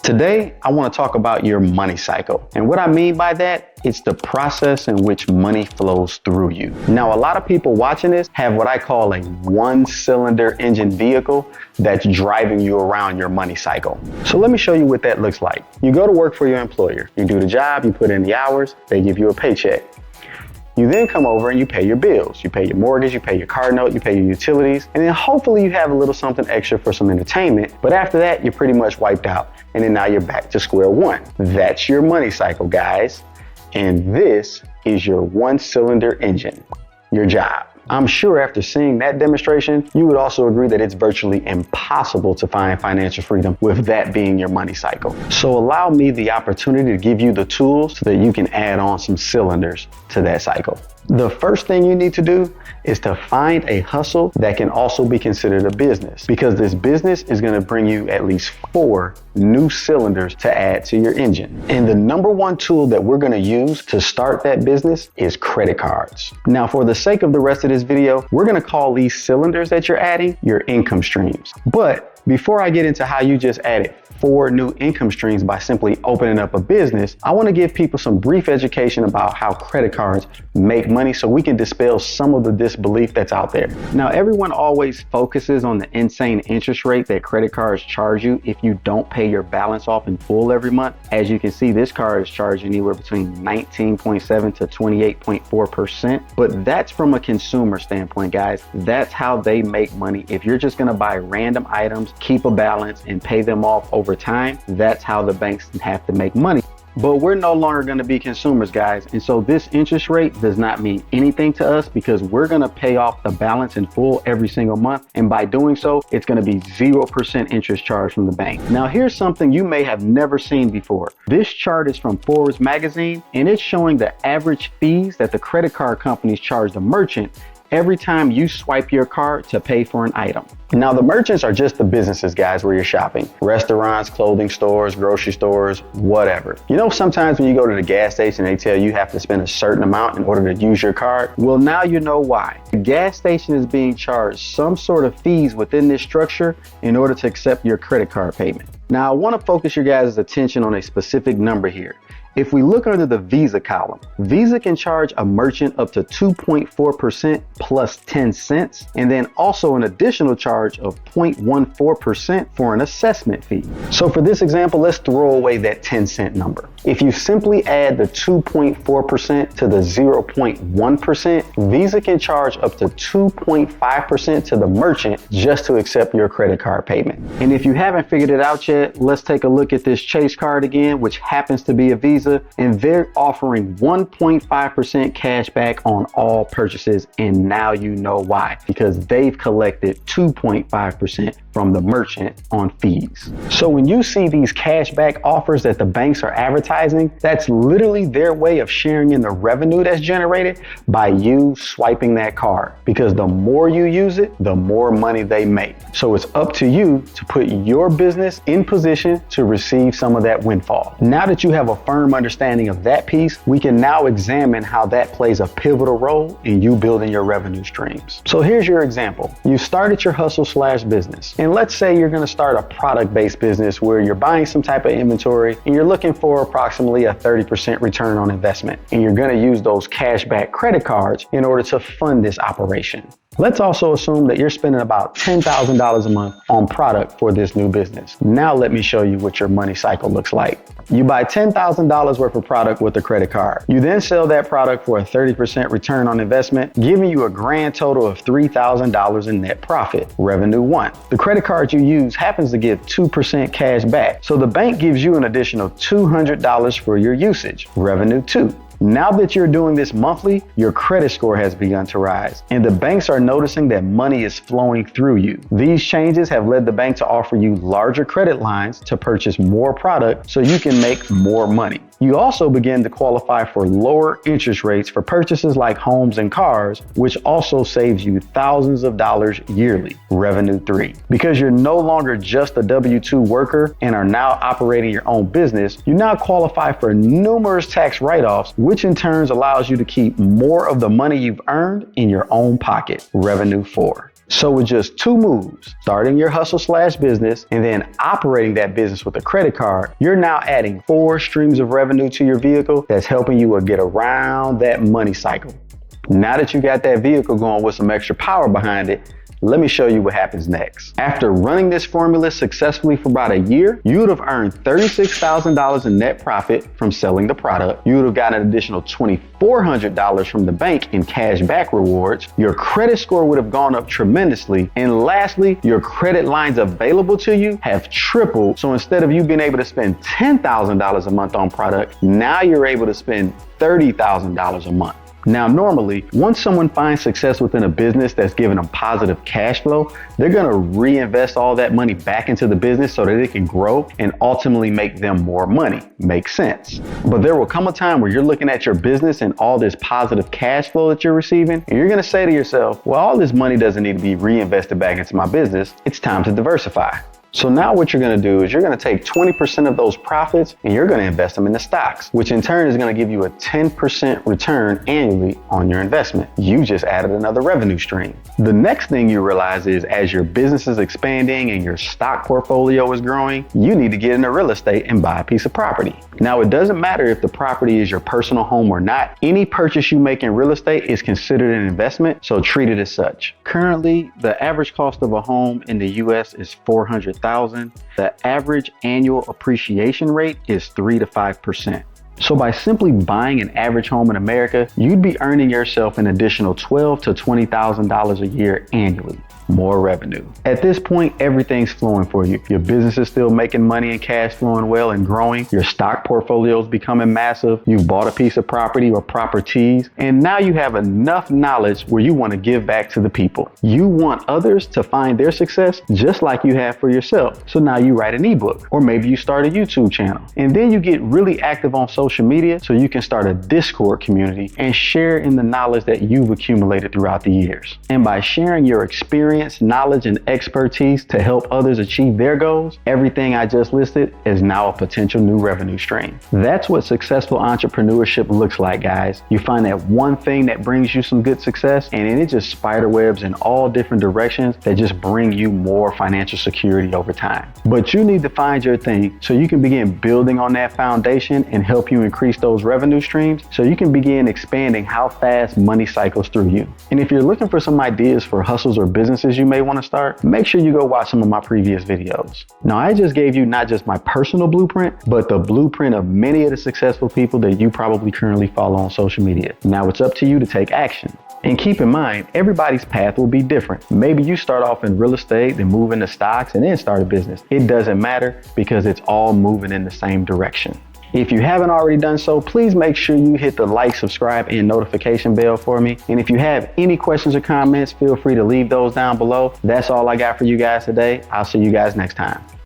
Today, I want to talk about your money cycle. And what I mean by that, it's the process in which money flows through you. Now, a lot of people watching this have what I call a one-cylinder engine vehicle that's driving you around your money cycle. So let me show you what that looks like. You go to work for your employer. You do the job, you put in the hours, they give you a paycheck. You then come over and you pay your bills. You pay your mortgage, you pay your car note, you pay your utilities, and then hopefully you have a little something extra for some entertainment. But after that, you're pretty much wiped out. And then now you're back to square one. That's your money cycle, guys. And this is your one-cylinder engine, your job. I'm sure after seeing that demonstration, you would also agree that it's virtually impossible to find financial freedom with that being your money cycle. So allow me the opportunity to give you the tools so that you can add on some cylinders to that cycle. The first thing you need to do is to find a hustle that can also be considered a business, because this business is going to bring you at least 4 new cylinders to add to your engine. And the number one tool that we're going to use to start that business is credit cards. Now, for the sake of the rest of this video, we're going to call these cylinders that you're adding your income streams. But before I get into how you just added 4 new income streams by simply opening up a business, I want to give people some brief education about how credit cards make money so we can dispel some of the disbelief that's out there. Now, everyone always focuses on the insane interest rate that credit cards charge you if you don't pay your balance off in full every month. As you can see, this card is charging anywhere between 19.7 to 28.4%. But that's from a consumer standpoint, guys. That's how they make money. If you're just going to buy random items, keep a balance, and pay them off over time, that's how the banks have to make money. But we're no longer going to be consumers, guys. And so this interest rate does not mean anything to us because we're going to pay off the balance in full every single month. And by doing so, it's going to be 0% interest charge from the bank. Now, here's something you may have never seen before. This chart is from Forbes magazine, and it's showing the average fees that the credit card companies charge the merchant every time you swipe your card to pay for an item. Now, the merchants are just the businesses, guys, where you're shopping. Restaurants, clothing stores, grocery stores, whatever. You know, sometimes when you go to the gas station, they tell you have to spend a certain amount in order to use your card. Well, now you know why. The gas station is being charged some sort of fees within this structure in order to accept your credit card payment. Now, I want to focus your guys' attention on a specific number here. If we look under the Visa column, Visa can charge a merchant up to 2.4% plus 10 cents, and then also an additional charge of 0.14% for an assessment fee. So for this example, let's throw away that 10-cent number. If you simply add the 2.4% to the 0.1%, Visa can charge up to 2.5% to the merchant just to accept your credit card payment. And if you haven't figured it out yet, let's take a look at this Chase card again, which happens to be a Visa, and they're offering 1.5% cash back on all purchases. And now you know why, because they've collected 2.5% from the merchant on fees. So when you see these cash back offers that the banks are advertising, that's literally their way of sharing in the revenue that's generated by you swiping that card, because the more you use it, the more money they make. So it's up to you to put your business in position to receive some of that windfall. Now that you have a firm understanding of that piece, we can now examine how that plays a pivotal role in you building your revenue streams. So here's your example. You started your hustle/business. And let's say you're going to start a product-based business where you're buying some type of inventory and you're looking for approximately a 30% return on investment. And you're going to use those cashback credit cards in order to fund this operation. Let's also assume that you're spending about $10,000 a month on product for this new business. Now let me show you what your money cycle looks like. You buy $10,000 worth of product with a credit card. You then sell that product for a 30% return on investment, giving you a grand total of $3,000 in net profit, revenue 1. The credit card you use happens to give 2% cash back, so the bank gives you an additional $200 for your usage, revenue 2. Now that you're doing this monthly, your credit score has begun to rise, and the banks are noticing that money is flowing through you. These changes have led the bank to offer you larger credit lines to purchase more product so you can make more money. You also begin to qualify for lower interest rates for purchases like homes and cars, which also saves you thousands of dollars yearly, revenue 3. Because you're no longer just a W-2 worker and are now operating your own business, you now qualify for numerous tax write-offs, which in turn allows you to keep more of the money you've earned in your own pocket, revenue 4. So with just 2 moves, starting your hustle/business and then operating that business with a credit card, you're now adding 4 streams of revenue to your vehicle that's helping you get around that money cycle. Now that you got that vehicle going with some extra power behind it, let me show you what happens next. After running this formula successfully for about a year, you would have earned $36,000 in net profit from selling the product. You would have gotten an additional $2,400 from the bank in cash back rewards. Your credit score would have gone up tremendously. And lastly, your credit lines available to you have tripled. So instead of you being able to spend $10,000 a month on product, now you're able to spend $30,000 a month. Now, normally, once someone finds success within a business that's giving them positive cash flow, they're going to reinvest all that money back into the business so that it can grow and ultimately make them more money. Makes sense. But there will come a time where you're looking at your business and all this positive cash flow that you're receiving, and you're going to say to yourself, well, all this money doesn't need to be reinvested back into my business. It's time to diversify. So now what you're going to do is you're going to take 20% of those profits and you're going to invest them in the stocks, which in turn is going to give you a 10% return annually on your investment. You just added another revenue stream. The next thing you realize is as your business is expanding and your stock portfolio is growing, you need to get into real estate and buy a piece of property. Now, it doesn't matter if the property is your personal home or not. Any purchase you make in real estate is considered an investment, so treat it as such. Currently, the average cost of a home in the US is $400,000. The average annual appreciation rate is 3 to 5%. So by simply buying an average home in America, you'd be earning yourself an additional $12,000 to $20,000 a year annually. More revenue. At this point, everything's flowing for you. Your business is still making money and cash flowing well and growing. Your stock portfolio is becoming massive. You've bought a piece of property or properties, and now you have enough knowledge where you want to give back to the people. You want others to find their success just like you have for yourself. So now you write an ebook, or maybe you start a YouTube channel, and then you get really active on social media so you can start a Discord community and share in the knowledge that you've accumulated throughout the years. And by sharing your experience, knowledge, and expertise to help others achieve their goals, everything I just listed is now a potential new revenue stream. That's what successful entrepreneurship looks like, guys. You find that one thing that brings you some good success, and then it just spider webs in all different directions that just bring you more financial security over time. But you need to find your thing so you can begin building on that foundation and help you increase those revenue streams so you can begin expanding how fast money cycles through you. And if you're looking for some ideas for hustles or businesses you may want to start, make sure you go watch some of my previous videos. Now, I just gave you not just my personal blueprint, but the blueprint of many of the successful people that you probably currently follow on social media. Now it's up to you to take action. And keep in mind, everybody's path will be different. Maybe you start off in real estate, then move into stocks, and then start a business. It doesn't matter because it's all moving in the same direction. If you haven't already done so, please make sure you hit the like, subscribe, and notification bell for me. And if you have any questions or comments, feel free to leave those down below. That's all I got for you guys today. I'll see you guys next time.